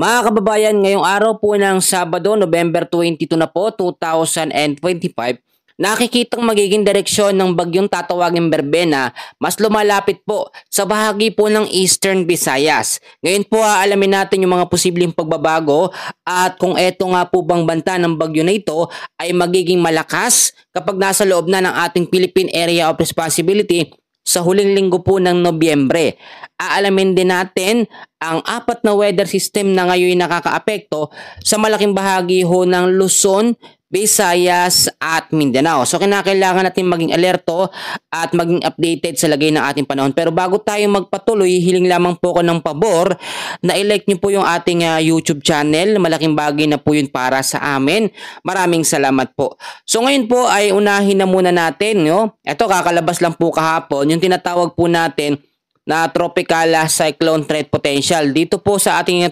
Mga kababayan, ngayong araw po ng Sabado, November 22 na po, 2025, nakikitang magiging direksyon ng bagyong tatawaging Berbena mas lumalapit po sa bahagi po ng Eastern Visayas. Ngayon po aalamin natin yung mga posibleng pagbabago at kung eto nga po bang banta ng bagyo na ito ay magiging malakas kapag nasa loob na ng ating Philippine Area of Responsibility sa huling linggo po ng Nobyembre. Aalamin din natin ang apat na weather system na ngayon nakakaapekto sa malaking bahagi ho ng Luzon, Visayas at Mindanao. So kinakailangan natin maging alerto at maging updated sa lagay ng ating panahon. Pero bago tayo magpatuloy, hiling lamang po ko ng pabor na i-like nyo po yung ating YouTube channel. Malaking bagay na po yun para sa amin. Maraming salamat po. So ngayon po ay unahin na muna natin. No? Ito kakalabas lang po kahapon. Yung tinatawag po natin na tropical cyclone threat potential. Dito po sa ating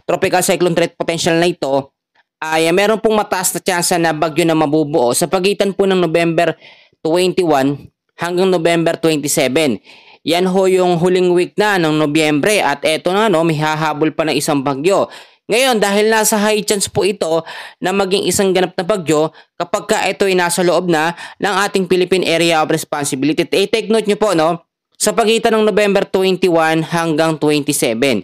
tropical cyclone threat potential na ito, ay meron pong mataas na tsansa na bagyo na mabubuo sa pagitan po ng November 21 hanggang November 27. Yan ho yung huling week na ng Nobyembre at eto na may hahabol pa ng isang bagyo. Ngayon, dahil nasa high chance po ito na maging isang ganap na bagyo kapag ka ito ay nasa loob na ng ating Philippine Area of Responsibility. Take note nyo po sa pagitan ng November 21 hanggang 27.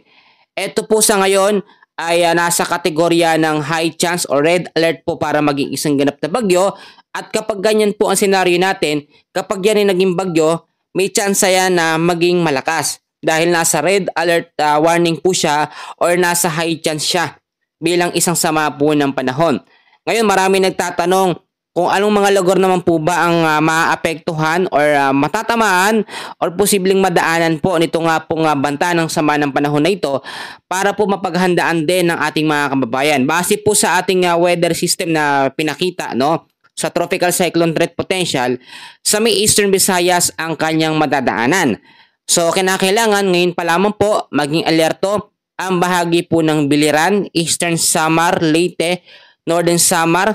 Ito po sa ngayon ay nasa kategorya ng high chance or red alert po para maging isang ganap na bagyo. At kapag ganyan po ang senaryo natin, kapag yan ay naging bagyo, may chance yan na maging malakas. Dahil nasa red alert warning po siya or nasa high chance siya bilang isang sama po ng panahon. Ngayon marami nagtatanong kung anong mga lugar naman po ba ang maapektuhan or matatamaan or posibleng madaanan po nito nga pong banta ng sama ng panahon na ito para po mapaghandaan din ng ating mga kababayan. Base po sa ating weather system na pinakita sa tropical cyclone threat potential, sa may Eastern Visayas ang kanyang madadaanan. So kinakailangan ngayon pa lamang po maging alerto ang bahagi po ng Biliran, Eastern Samar, Leyte, Northern Samar,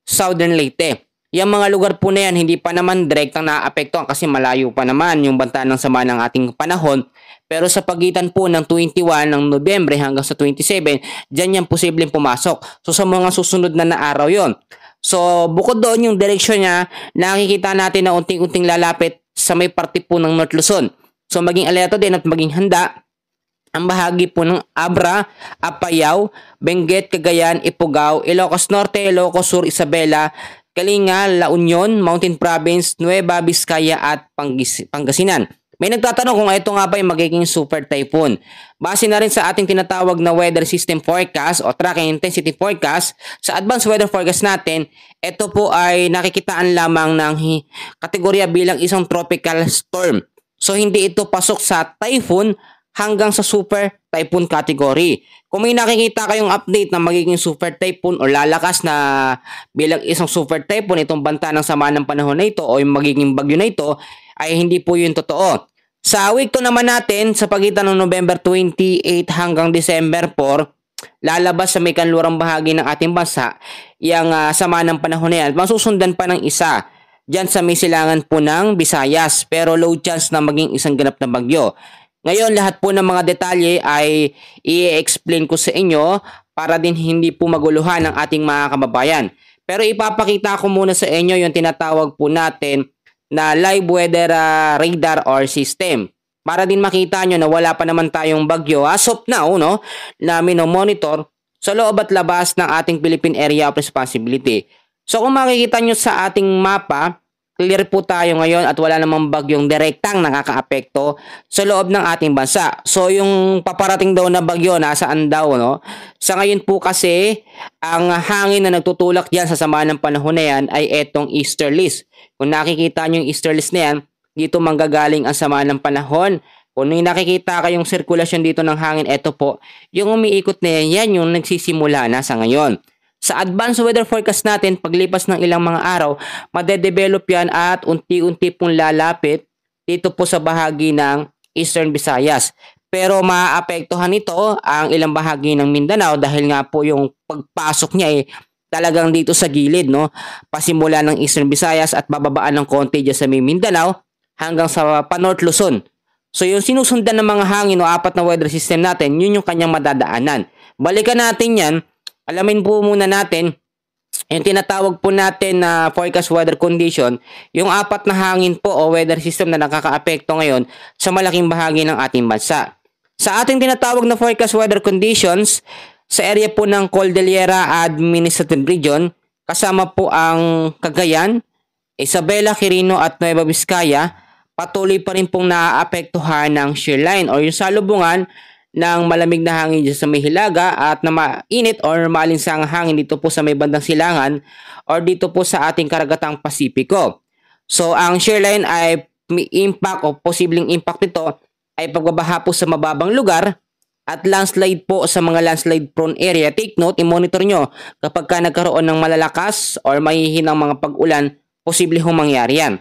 Southern Leyte. Yung mga lugar po na yan, hindi pa naman direktang naapektuhan kasi malayo pa naman yung banta ng sama ng ating panahon. Pero sa pagitan po ng 21 ng Nobyembre hanggang sa 27, dyan yan posibleng pumasok. So sa mga susunod na araw yon. So bukod doon yung direksyon niya, nakikita natin na unting-unting lalapit sa may parte po ng North Luzon. So maging alerto din at maging handa ang bahagi po ng Abra, Apayao, Benguet, Cagayan, Ifugao, Ilocos Norte, Ilocos Sur, Isabela, Kalinga, La Union, Mountain Province, Nueva Vizcaya at Pangasinan. May nagtatanong kung ito nga ba ay magiging super typhoon. Base na rin sa ating tinatawag na weather system forecast o tracking intensity forecast, sa advanced weather forecast natin, ito po ay nakikitaan lamang ng kategorya bilang isang tropical storm. So hindi ito pasok sa typhoon hanggang sa super typhoon category. Kung may nakikita kayong update na magiging super typhoon o lalakas na bilang isang super typhoon itong banta ng sama ng panahon na ito o yung magiging bagyo na ito, ay hindi po yun totoo. Sa week 2 naman natin, sa pagitan ng November 28 hanggang December 4, lalabas sa may kanlurang bahagi ng ating bansa yung sama ng panahon na yan. Masusundan pa ng isa dyan sa may silangan po ng Visayas, pero low chance na maging isang ganap na bagyo. Ngayon, lahat po ng mga detalye ay i-explain ko sa inyo para din hindi po maguluhan ng ating mga kababayan. Pero ipapakita ko muna sa inyo yung tinatawag po natin na live weather radar or system. Para din makita nyo na wala pa naman tayong bagyo as of now, na minomonitor sa loob at labas ng ating Philippine Area of Responsibility. So kung makikita nyo sa ating mapa, clear po tayo ngayon at wala namang bagyong direktang nakakaapekto sa loob ng ating bansa. So yung paparating daw na bagyo, nasaan daw, Sa ngayon po kasi, ang hangin na nagtutulak diyan sa sama ng panahon na yan ay etong easterlies. Kung nakikita nyo yung easterlies na yan, dito manggagaling ang sama ng panahon. Kung nakikita kayong sirkulasyon dito ng hangin, eto po, yung umiikot na yan yung nagsisimula na sa ngayon. Sa advanced weather forecast natin, paglipas ng ilang mga araw, madedevelop yan at unti-unti pong lalapit dito po sa bahagi ng Eastern Visayas. Pero maapektuhan ito ang ilang bahagi ng Mindanao dahil nga po yung pagpasok niya talagang dito sa gilid, pasimula ng Eastern Visayas at bababaan ng konti dyan sa may Mindanao hanggang sa pa-North Luzon. So yung sinusundan ng mga hangin o apat na weather system natin, yun yung kanyang madadaanan. Balikan natin yan, alamin po muna natin yung tinatawag po natin na forecast weather condition, yung apat na hangin po o weather system na nakakaapekto ngayon sa malaking bahagi ng ating bansa. Sa ating tinatawag na forecast weather conditions, sa area po ng Cordillera Administrative Region, kasama po ang Cagayan, Isabela, Quirino at Nueva Vizcaya, patuloy pa rin pong naaapektuhan ng shear line o yung salubungan ng malamig na hangin dyan sa may hilaga at na mainit or maalinsang hangin dito po sa may bandang silangan or dito po sa ating karagatang Pasipiko. So ang shear line ay may impact o posibleng impact nito ay pagbabaha po sa mababang lugar at landslide po sa mga landslide prone area. Take note, i-monitor nyo kapag ka nagkaroon ng malalakas or mahihinang mga pag-ulan, posible hong mangyari yan.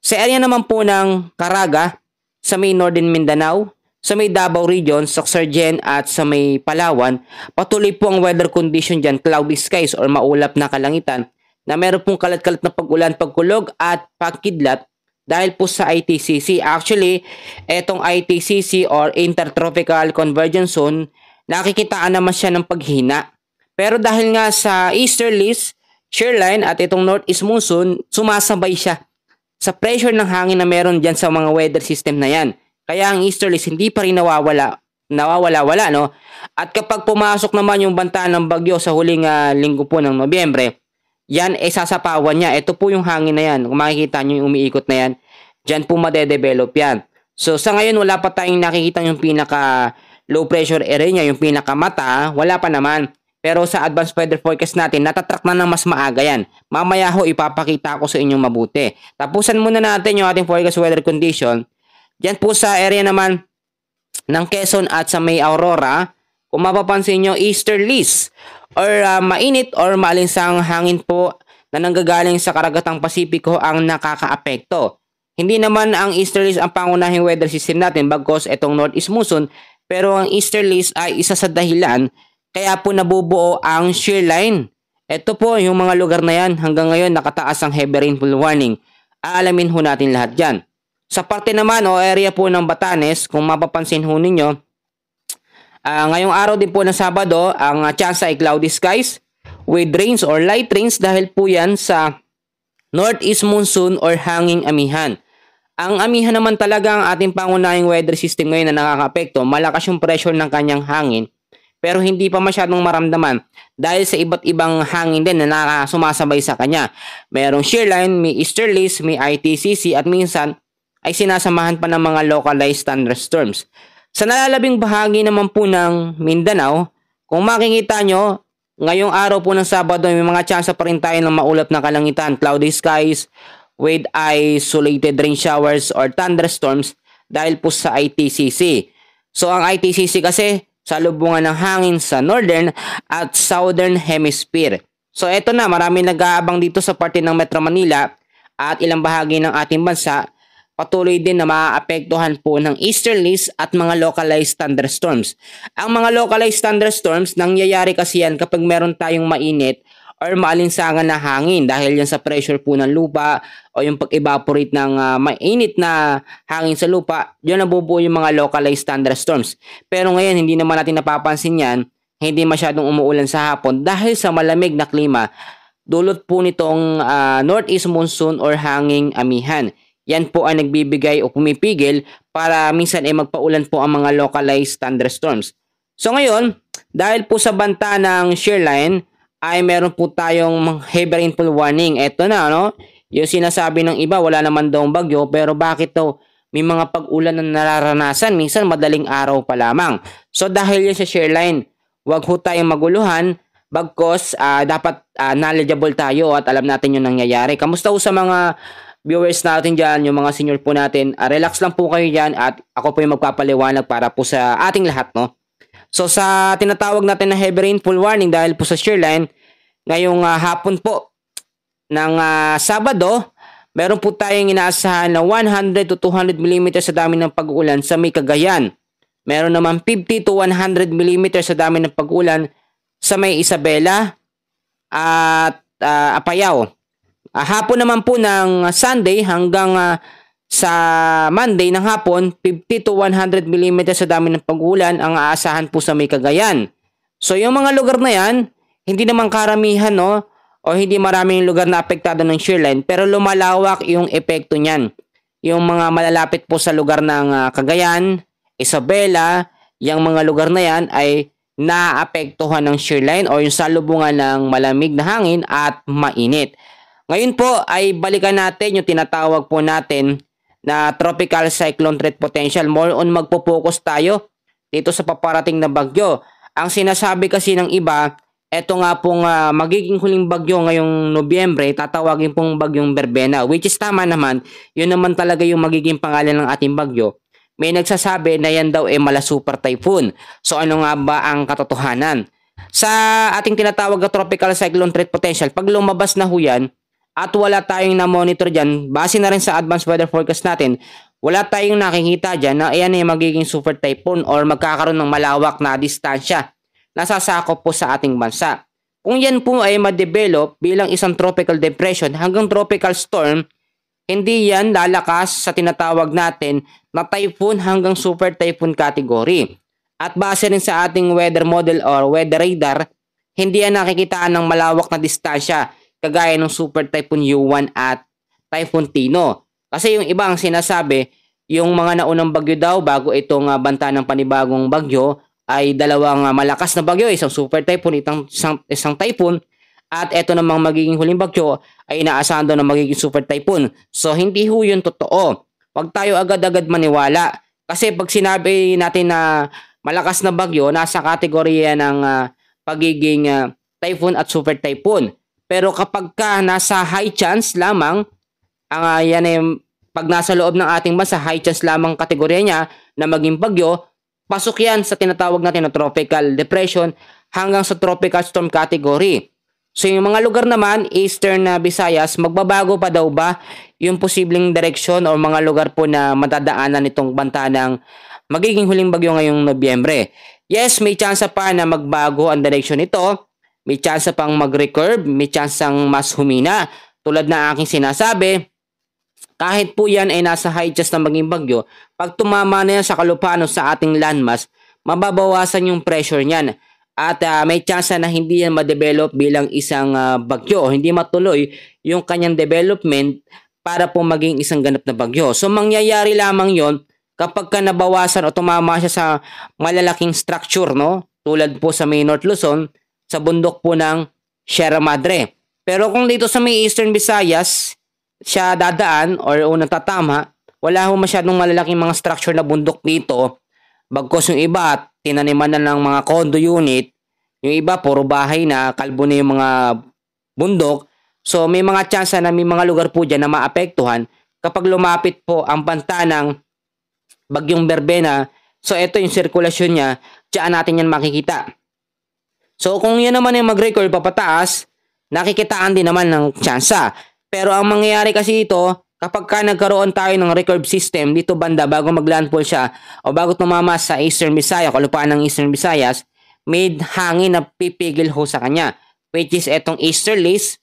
Sa area naman po ng Caraga, sa may Northern Mindanao, sa may Davao Region, Sorsogon at sa may Palawan, patuloy po ang weather condition dyan, cloudy skies or maulap na kalangitan na meron pong kalat-kalat na pag-ulan, pagkulog at pagkidlat dahil po sa ITCC. Actually, etong ITCC or Intertropical Convergence Zone, nakikitaan naman siya ng paghina. Pero dahil nga sa easterlies, shear line at itong northeast monsoon, sumasabay siya sa pressure ng hangin na meron dyan sa mga weather system na yan. Kaya ang easterlies hindi pa rin nawawala, no? At kapag pumasok naman yung banta ng bagyo sa huling linggo po ng Nobyembre, yan ay sasapawan niya. Ito po yung hangin na yan. Kung makikita nyo yung umiikot na yan, dyan po madedevelop yan. So sa ngayon wala pa tayong nakikita yung pinaka low pressure area niya, yung pinaka mata, wala pa naman. Pero sa advanced weather forecast natin, natatrack na ng mas maaga yan. Mamaya ho, ipapakita ko sa inyo mabuti. Tapusan muna natin yung ating forecast weather condition. Diyan po sa area naman ng Quezon at sa may Aurora, kung mapapansin nyo, easterlies or mainit or maalinsang hangin po na nanggagaling sa karagatang Pasipiko ang nakakaapekto. Hindi naman ang easterlies ang pangunahing weather system natin bagkos itong northeast monsoon, pero ang easterlies ay isa sa dahilan kaya po nabubuo ang shear line. Ito po yung mga lugar na yan hanggang ngayon nakataas ang heavy rainfall warning. Aalamin ho natin lahat dyan. Sa parte naman o area po ng Batanes, kung mapapansin ho ninyo, ngayong araw din po ng Sabado, ang chance ay cloudy skies with rains or light rains dahil po yan sa northeast monsoon or hanging amihan. Ang amihan naman talaga ang ating pangunahing weather system ngayon na nakakaapekto. Malakas yung pressure ng kanyang hangin pero hindi pa masyadong maramdaman dahil sa iba't ibang hangin din na nakasumasabay sa kanya. Mayroong shear line, may easterlies, may ITCC at minsan ay sinasamahan pa ng mga localized thunderstorms. Sa nalalabing bahagi naman po ng Mindanao, kung makikita nyo, ngayong araw po ng Sabado, may mga tsansa pa rin tayo ng maulap na kalangitan, cloudy skies with isolated rain showers or thunderstorms dahil po sa ITCC. So ang ITCC kasi, salubungan ng hangin sa northern at southern hemisphere. So eto na, marami nag-aabang dito sa parte ng Metro Manila at ilang bahagi ng ating bansa. Patuloy din na maaapektuhan po ng easterlies at mga localized thunderstorms. Ang mga localized thunderstorms, nangyayari kasi yan kapag meron tayong mainit or maalinsangan na hangin dahil yan sa pressure po ng lupa o yung pag-evaporate ng mainit na hangin sa lupa, yun nabubuo yung mga localized thunderstorms. Pero ngayon, hindi naman natin napapansin yan, hindi masyadong umuulan sa hapon dahil sa malamig na klima, dulot po nitong northeast monsoon or hanging amihan. Yan po ang nagbibigay o pumipigil para minsan ay magpaulan po ang mga localized thunderstorms. So ngayon, dahil po sa banta ng shear line, ay meron po tayong heavy rainfall warning. Ito na, no? Yung sinasabi ng iba, wala naman daw bagyo, pero bakit daw may mga pag-ulan na nararanasan? Minsan madaling araw pa lamang. So dahil yan sa shear line, wag ho tayong maguluhan, bagkos dapat knowledgeable tayo at alam natin yung nangyayari. Kamusta ho sa mga viewers natin dyan, yung mga senior po natin, relax lang po kayo dyan at ako po yung magpapaliwanag para po sa ating lahat, no? So sa tinatawag natin na heavy rainfall warning dahil po sa shear line, ngayong hapon po ng Sabado, meron po tayong inaasahan na 100 to 200 mm sa dami ng pag-ulan sa may Cagayan. Meron naman 50 to 100 mm sa dami ng pag-ulan sa may Isabela at Apayao. Hapon naman po ng Sunday hanggang Sa Monday ng hapon, 50 to 100 mm sa dami ng pag-ulan ang aasahan po sa may Cagayan. So yung mga lugar na yan, hindi naman karamihan no, o hindi maraming lugar na apektado ng shearline, pero lumalawak yung epekto niyan. Yung mga malalapit po sa lugar ng Cagayan, Isabela, yung mga lugar na yan ay naapektuhan ng shearline o yung salubungan ng malamig na hangin at mainit. Ngayon po ay balikan natin yung tinatawag po natin na tropical cyclone threat potential. More on magpo-focus tayo dito sa paparating na bagyo. Ang sinasabi kasi ng iba, eto nga pong magiging huling bagyo ngayong Nobyembre, tatawagin pong bagyong Berbena, which is tama naman, yun naman talaga yung magiging pangalan ng ating bagyo. May nagsasabi na yan daw ay mala super typhoon. So ano nga ba ang katotohanan? Sa ating tinatawag na tropical cyclone threat potential, pag lumabas na ho yan, at wala tayong na-monitor dyan, base na rin sa advanced weather forecast natin, wala tayong nakikita dyan na ayan ay magiging super typhoon or magkakaroon ng malawak na distansya na sasakop po sa ating bansa. Kung yan po ay ma-develop bilang isang tropical depression hanggang tropical storm, hindi yan lalakas sa tinatawag natin na typhoon hanggang super typhoon category. At base rin sa ating weather model or weather radar, hindi yan nakikitaan ng malawak na distansya kagaya ng Super Typhoon U1 at Typhoon Tino. Kasi yung ibang sinasabi, yung mga naunang bagyo daw bago itong banta ng panibagong bagyo ay dalawang malakas na bagyo, isang Super Typhoon, isang Typhoon, at ito namang magiging huling bagyo ay inaasahan daw na magiging Super Typhoon. So hindi ho yun totoo. Huwag tayo agad-agad maniwala. Kasi pag sinabi natin na malakas na bagyo, nasa kategorya ng pagiging Typhoon at Super Typhoon. Pero kapag ka nasa high chance lamang, yan ay pag nasa loob ng ating bansa, high chance lamang kategorya niya na maging bagyo, pasok yan sa tinatawag natin na tropical depression hanggang sa tropical storm category. So yung mga lugar naman, Eastern Visayas, magbabago pa daw ba yung posibleng direksyon o mga lugar po na matadaanan itong banta ng magiging huling bagyo ngayong Nobyembre? Yes, may chance pa na magbago ang direksyon nito. May chance pang mag-recurve, may chance ang mas humina. Tulad na aking sinasabi, kahit po yan ay nasa high chance na maging bagyo, pag tumama na yan sa kalupaan o sa ating landmass, mababawasan yung pressure niyan. At may chance na hindi yan ma-develop bilang isang bagyo o hindi matuloy yung kanyang development para po maging isang ganap na bagyo. So mangyayari lamang yon kapag ka nabawasan o tumama siya sa malalaking structure, no? Tulad po sa may North Luzon, sa bundok po ng Sierra Madre. Pero kung dito sa may Eastern Visayas siya dadaan or unang tatama, wala ho masyadong malalaking mga structure na bundok dito. Bagkos yung iba, tinaniman na ng mga condo unit. Yung iba, puro bahay na, kalbo na yung mga bundok. So may mga chance na may mga lugar po dyan na maapektuhan kapag lumapit po ang banta ng bagyong Berbena. So ito yung sirkulasyon niya, diyan natin yan makikita. So kung yan naman yung mag-record papataas, nakikitaan din naman ng tsansa. Pero ang mangyayari kasi ito, kapag ka nagkaroon tayo ng recurve system dito banda bago mag-landfall siya o bago tumama sa Eastern Visayas, kalupaan ng Eastern Visayas, may hangin na pipigil ho sa kanya. Which is etong easterlies,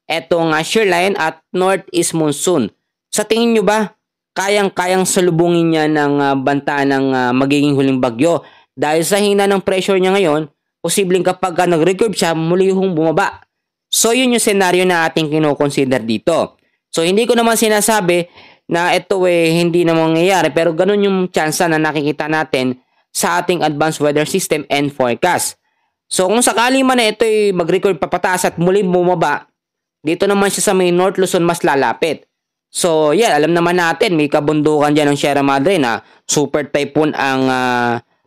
etong shearline at northeast monsoon. Sa tingin nyo ba, kayang-kayang salubungin niya ng banta ng magiging huling bagyo? Dahil sa hina ng pressure niya ngayon, posibleng kapag nag-recurve siya, muli hong bumaba. So yun yung scenario na ating kino-consider dito. So hindi ko naman sinasabi na ito hindi na mangyayari, pero ganun yung chance na nakikita natin sa ating advanced weather system and forecast. So kung sakali man na ito mag-recurve papataas at muli bumaba, dito naman siya sa may North Luzon mas lalapit. So yeah, alam naman natin may kabundukan dyan ng Sierra Madre na super typhoon ang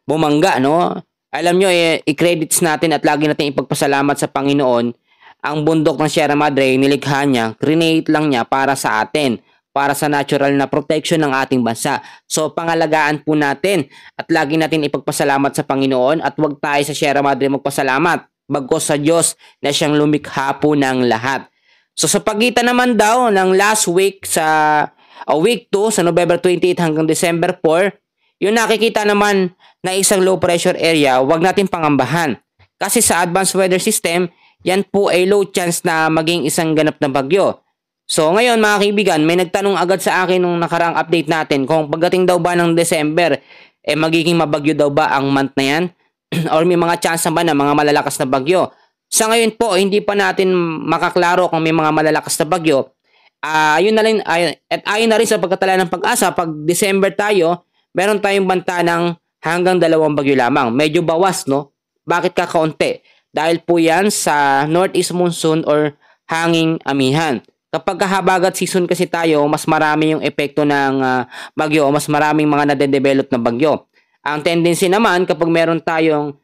bumangga, no? Alam nyo, i-credits natin at lagi natin ipagpasalamat sa Panginoon. Ang bundok ng Sierra Madre, nilikha niya, create lang niya para sa atin, para sa natural na protection ng ating bansa. So, pangalagaan po natin at lagi natin ipagpasalamat sa Panginoon at huwag tayo sa Sierra Madre magpasalamat, bagkos sa Diyos na siyang lumikha po ng lahat. So, sa pagitan naman daw ng last week sa week 2, sa November 28 hanggang December 4, yung nakikita naman na isang low pressure area, wag natin pangambahan. Kasi sa advanced weather system, yan po ay low chance na maging isang ganap na bagyo. So ngayon mga kaibigan, may nagtanong agad sa akin nung nakaraang update natin kung pagdating daw ba ng December, magiging mabagyo daw ba ang month na yan? Or may mga chance ba na mga malalakas na bagyo? Sa ngayon po, hindi pa natin makaklaro kung may mga malalakas na bagyo. Ayun na rin, at ayon na rin sa pagkatala ng Pag-asa, pag December tayo, meron tayong banta ng hanggang 2 bagyo lamang. Medyo bawas, no? Bakit kakaunti? Dahil po yan sa northeast monsoon or hanging amihan. Kapag habagat season kasi tayo, mas marami yung epekto ng bagyo o mas maraming mga nade-develop na bagyo. Ang tendency naman kapag meron tayong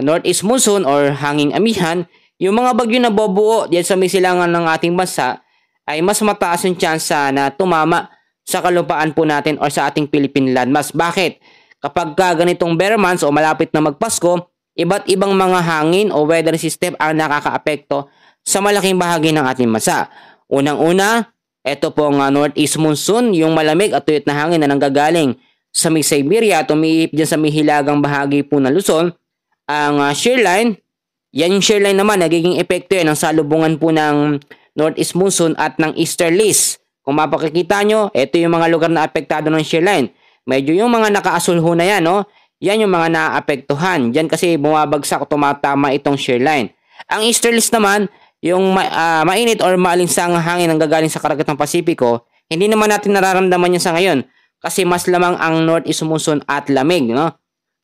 northeast monsoon or hanging amihan, yung mga bagyo na bobuo diyan sa may silangan ng ating bansa ay mas mataas yung chance na tumama sa kalupaan po natin or sa ating Philippine landmass. Bakit? Kapag ganitong bare months o malapit na magpasko, iba't ibang mga hangin o weather system ang nakakaapekto sa malaking bahagi ng ating bansa. Unang-una, ito pong northeast monsoon, yung malamig at tuyot na hangin na nanggagaling sa may Siberia at umiihip dyan sa may hilagang bahagi po ng Luzon. Ang shear line, yan yung shear line naman, nagiging epekto yan ng salubungan po ng northeast monsoon at ng easterlies. Kung mapakikita nyo, ito yung mga lugar na apektado ng shear line. Medyo yung mga nakaasulho na yan, no? Yan yung mga naapektuhan. Diyan kasi bumabagsak o tumatama itong shear line. Ang easterlies naman, yung mainit or maalinsang hangin ang gagaling sa karagatang Pasipiko, hindi naman natin nararamdaman yan sa ngayon kasi mas lamang ang northeast monsoon at lamig, no?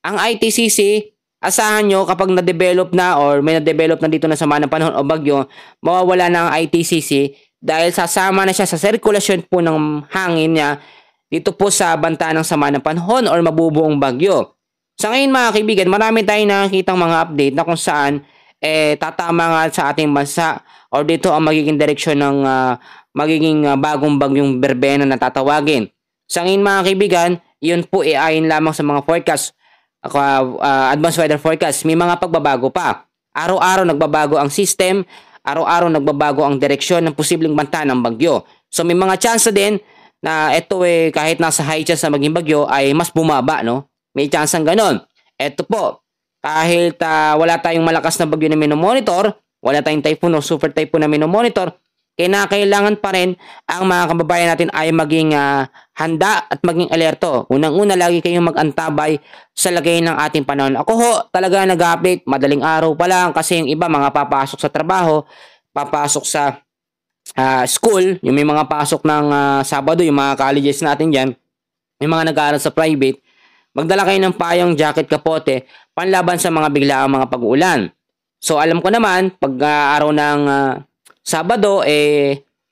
Ang ITCC, asahan nyo kapag na-develop na or may na-develop na dito na sama ng panahon o bagyo, mawawala na ang ITCC dahil sasama na siya sa sirkulasyon po ng hangin niya dito po sa banta ng sama ng panahon or mabubuong bagyo. Sa ngayon mga kaibigan, marami tayong nakikitang mga update na kung saan tatama nga sa ating bansa or dito ang magiging direksyon ng magiging bagong bagyong berbena na tatawagin. Sa ngayon mga kaibigan, yun po ayon lamang sa mga forecast, advanced weather forecast. May mga pagbabago pa. Araw-araw nagbabago ang system, araw-araw nagbabago ang direksyon ng posibleng banta ng bagyo. So may mga chance din na ito kahit nasa high chance na maging bagyo ay mas bumaba, no? May chance ang ganon. Ito po, kahit wala tayong malakas na bagyo na minomonitor, wala tayong typhoon o super typhoon na minomonitor, kailangan pa rin ang mga kababayan natin ay maging handa at maging alerto. Unang-una, lagi kayong mag-antabay sa lagay ng ating panahon. Ako ho, talaga nag-update, madaling araw pa lang kasi yung iba mga papasok sa trabaho, papasok sa school, yung may mga pasok ng Sabado, yung mga colleges natin dyan, yung mga nag-aaral sa private, magdala kayo ng payong, jacket, kapote, panlaban sa mga biglaang mga pag-uulan. So alam ko naman, pag araw ng Sabado,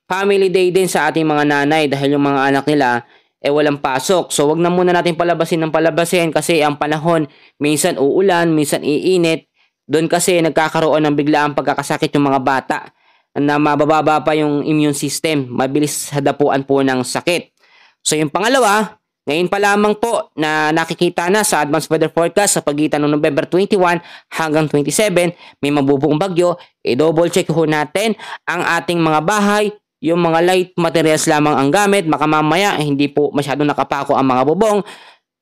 family day din sa ating mga nanay dahil yung mga anak nila walang pasok. So wag na muna natin palabasin ng palabasin kasi ang panahon, minsan uulan, minsan iinit. Doon kasi nagkakaroon ng biglaang pagkakasakit yung mga bata na mabababa pa yung immune system, mabilis hadapuan po ng sakit. So yung pangalawa, ngayon pa lamang po na nakikita na sa advanced weather forecast sa pagitan ng November 21 hanggang 27, may mabubuong bagyo. I-double check ho natin ang ating mga bahay, yung mga light materials lamang ang gamit, baka mamaya hindi po masyado nakapako ang mga bubong.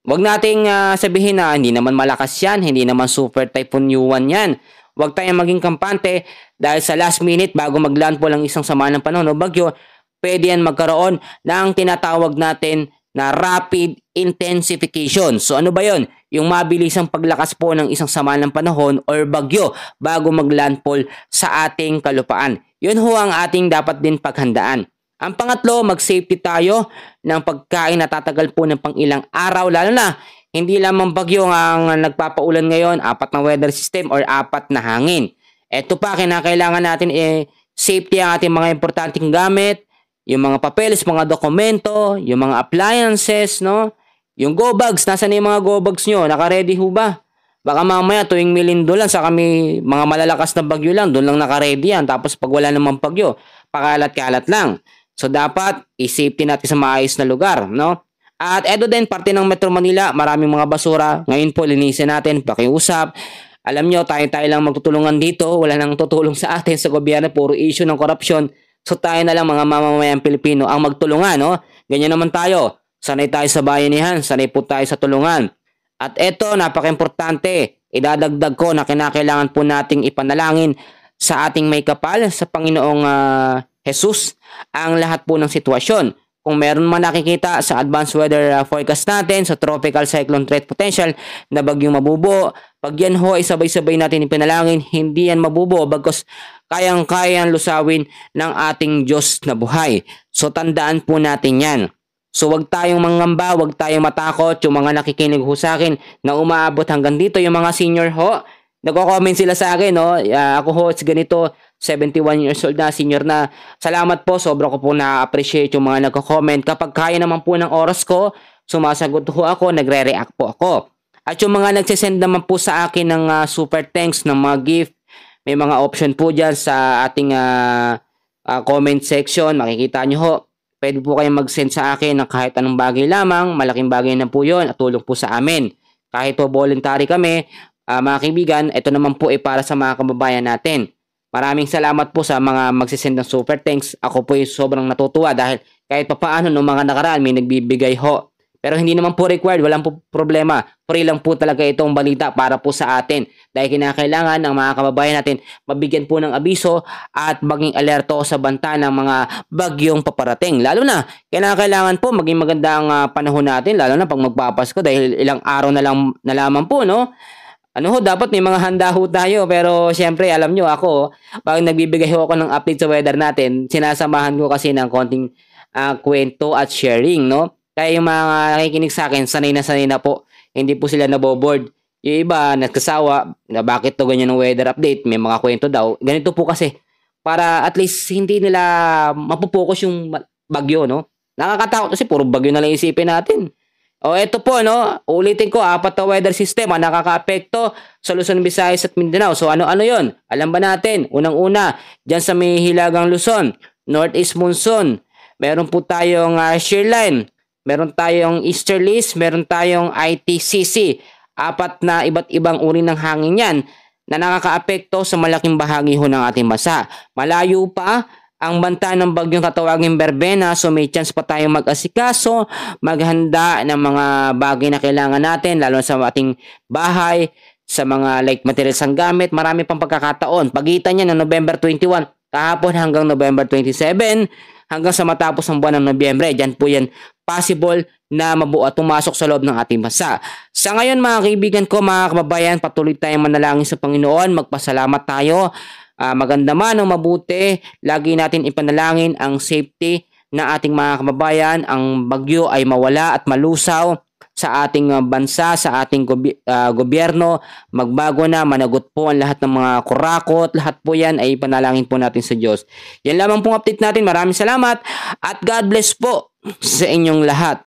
Huwag nating sabihin na hindi naman malakas yan, hindi naman super typhoon Yuan yan. Huwag tayong maging kampante dahil sa last minute bago mag-landfall ang isang sama ng panahon o bagyo, pwede yan magkaroon ng tinatawag natin na rapid intensification. So ano ba yon? Yung mabilisang paglakas po ng isang sama ng panahon or bagyo bago maglandfall sa ating kalupaan. Yun ho ang ating dapat din paghandaan. Ang pangatlo, mag-safety tayo ng pagkain na tatagal po ng pang ilang araw, lalo na hindi lamang bagyo ang nagpapaulan ngayon, 4 na weather system or 4 na hangin. Ito pa, kinakailangan natin safety ang ating mga importanteng gamit, yung mga papeles, mga dokumento, yung mga appliances, no? Yung go bags, nasaan yung mga go bags nyo? Naka-ready ho ba? Baka mamaya tuwing Milindo lang sa kami mga malalakas na bagyo lang, doon lang naka-ready yan. Tapos pag wala namang bagyo, pakalat-kalat lang. So dapat i-safety natin sa maayos na lugar, no? At eto din, parte ng Metro Manila, maraming mga basura. Ngayon po, linisin natin, pakiusap. Alam nyo, tayo lang magtutulungan dito. Wala nang tutulong sa atin sa gobyerno, puro issue ng korupsyon. So tayo na lang mga mamamayang Pilipino ang magtulungan, no? Ganyan naman tayo. Sanay tayo sa bayanihan, sanay po tayo sa tulungan. At eto, napaka-importante. Idadagdag ko na kinakailangan po nating ipanalangin sa ating may kapal, sa Panginoong Jesus ang lahat po ng sitwasyon. Kung meron man nakikita sa advanced weather forecast natin sa tropical cyclone threat potential na bagyong mabubuo, pag yan ho ay sabay-sabay natin ipinalangin, hindi yan mabubuo bagkus kayang-kayang lusawin ng ating Diyos na buhay. So tandaan po natin yan. So wag tayong mangamba, wag tayong matakot. Yung mga nakikinig ho sa akin na umaabot hanggang dito, yung mga senior ho, nagko-comment sila sa akin, no? Ako ho, it's ganito, 71 years old na, senior na. Salamat po, sobra ko po na-appreciate yung mga nagko-comment. Kapag kaya naman po ng oras ko, sumasagot ho ako, nagre-react po ako. At yung mga nagsisend naman po sa akin ng super thanks, ng mga gift, may mga option po dyan sa ating comment section. Makikita nyo ho. Pwede po kayong mag-send sa akin ng kahit anong bagay lamang. Malaking bagay na po yun at tulong po sa amin. Kahit po voluntary kami, mga kaibigan, ito naman po ay para sa mga kababayan natin. Maraming salamat po sa mga magsisend ng super thanks. Ako po ay sobrang natutuwa dahil kahit papaano noong mga nakaraan may nagbibigay ho. Pero hindi naman po required, walang po problema. Free lang po talaga itong balita para po sa atin. Dahil kinakailangan ng mga kababayan natin mabigyan po ng abiso at maging alerto sa banta ng mga bagyong paparating. Lalo na, kinakailangan po maging maganda ang panahon natin, lalo na pag magpapasko dahil ilang araw na lamang po, no? Ano ho, dapat may mga handa ho tayo. Pero syempre, alam nyo ako, pag nagbibigay ho ako ng update sa weather natin, sinasamahan ko kasi ng konting kwento at sharing, no? Kaya yung mga nakikinig sa akin, sanay na po. Hindi po sila naboboard. Yung iba, nagkasawa, na bakit to ganyan ng weather update, may mga kwento daw. Ganito po kasi, para at least hindi nila mapupokus yung bagyo, no? Nakakatakot kasi puro bagyo na lang isipin natin. O eto po, no? Ulitin ko, 4 na weather system ang nakaka-apekto sa Luzon, Visayas at Mindanao. So ano-ano yon? Alam ba natin? Unang-una, dyan sa may hilagang Luzon, northeast monsoon. Meron po tayong shear line. Meron tayong easterlies, meron tayong ITCC. 4 na iba't ibang uri ng hangin yan na nakakaapekto sa malaking bahagi ho ng ating bansa. Malayo pa ang banta ng bagyong tatawaging Berbena, so may chance pa tayong mag-asikaso, maghanda ng mga bagay na kailangan natin, lalo sa ating bahay, sa mga like materials ang gamit, marami pang pagkakataon. Pagitan niya ng November 21, kahapon hanggang November 27, hanggang sa matapos ang buwan ng Nobyembre. Diyan po yan possible na mabuo at pumasok sa loob ng ating bansa. Sa ngayon mga kaibigan ko, mga kababayan, patuloy tayong manalangin sa Panginoon, magpasalamat tayo. Maganda man o mabuti, lagi natin ipanalangin ang safety na ating mga kababayan, ang bagyo ay mawala at malusaw sa ating bansa, sa ating gobyerno, magbago na, managot po ang lahat ng mga kurakot, lahat po yan ay ipanalangin po natin sa Diyos. Yan lamang pong update natin, maraming salamat at God bless po sa inyong lahat.